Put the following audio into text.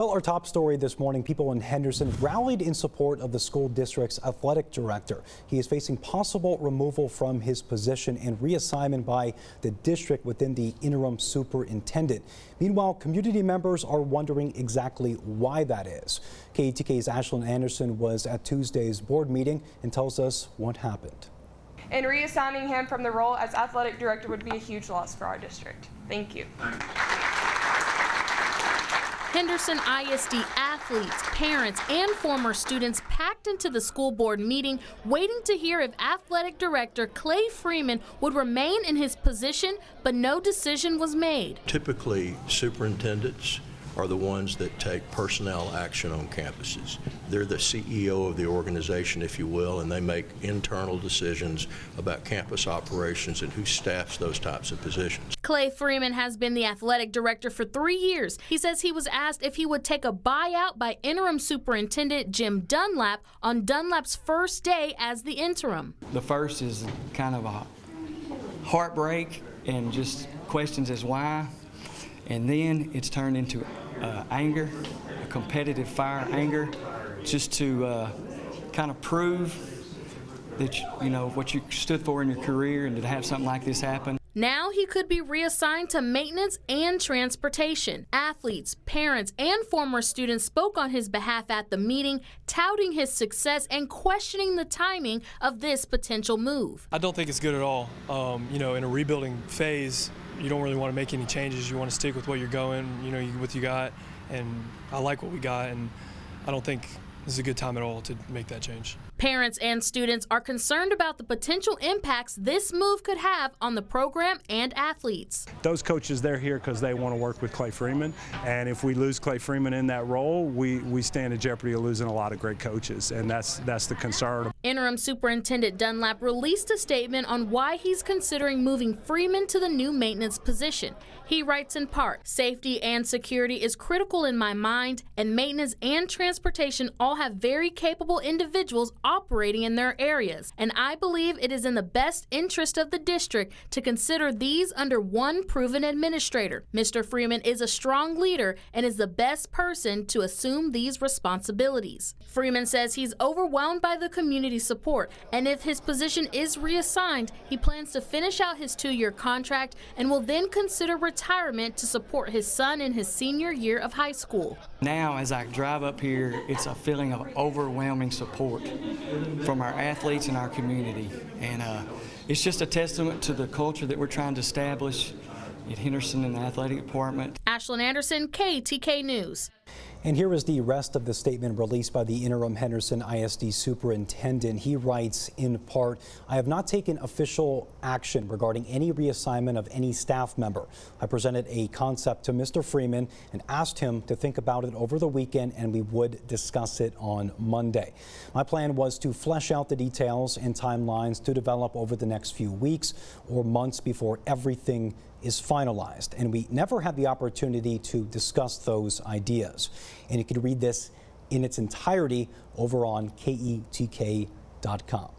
Well, our top story this morning, people in Henderson rallied in support of the school district's athletic director. He is facing possible removal from his position and reassignment by the district within the interim superintendent. Meanwhile, community members are wondering exactly why that is. KETK's Ashlyn Anderson was at Tuesday's board meeting and tells us what happened. And reassigning him from the role as athletic director would be a huge loss for our district. Thank you. Henderson ISD athletes, parents, and former students packed into the school board meeting waiting to hear if athletic director Clay Freeman would remain in his position, but no decision was made. Typically, superintendents are the ones that take personnel action on campuses. They're the CEO of the organization, if you will, and they make internal decisions about campus operations and who staffs those types of positions. Clay Freeman has been the athletic director for 3 years. He says he was asked if he would take a buyout by interim superintendent Jim Dunlap on Dunlap's first day as the interim. The first is kind of a heartbreak and just questions as why. And then it's turned into anger, a competitive fire anger, just to kind of prove that you know what you stood for in your career, and to have something like this happen. Now he could be reassigned to maintenance and transportation. Athletes, parents, and former students spoke on his behalf at the meeting, touting his success and questioning the timing of this potential move. I don't think it's good at all. In a rebuilding phase, you don't really want to make any changes. You want to stick with what you're going, what you got, and I like what we got, and I don't think this is a good time at all to make that change. Parents and students are concerned about the potential impacts this move could have on the program and athletes. Those coaches, they're here because they want to work with Clay Freeman, and if we lose Clay Freeman in that role, we stand in jeopardy of losing a lot of great coaches, and that's the concern. Interim Superintendent Dunlap released a statement on why he's considering moving Freeman to the new maintenance position. He writes in part, "Safety and security is critical in my mind, and maintenance and transportation all have very capable individuals operating in their areas, and I believe it is in the best interest of the district to consider these under one proven administrator. Mr. Freeman is a strong leader and is the best person to assume these responsibilities." Freeman says he's overwhelmed by the community support, and if his position is reassigned, he plans to finish out his 2-year contract and will then consider retirement to support his son in his senior year of high school. Now, as I drive up here, it's a feeling of overwhelming support from our athletes and our community, and it's just a testament to the culture that we're trying to establish at Henderson in the athletic department. Ashlyn Anderson, KETK News. And here is the rest of the statement released by the interim Henderson ISD superintendent. He writes in part, "I have not taken official action regarding any reassignment of any staff member. I presented a concept to Mr. Freeman and asked him to think about it over the weekend, and we would discuss it on Monday. My plan was to flesh out the details and timelines to develop over the next few weeks or months before everything is finalized, and we never had the opportunity to discuss those ideas." And you can read this in its entirety over on KETK.com.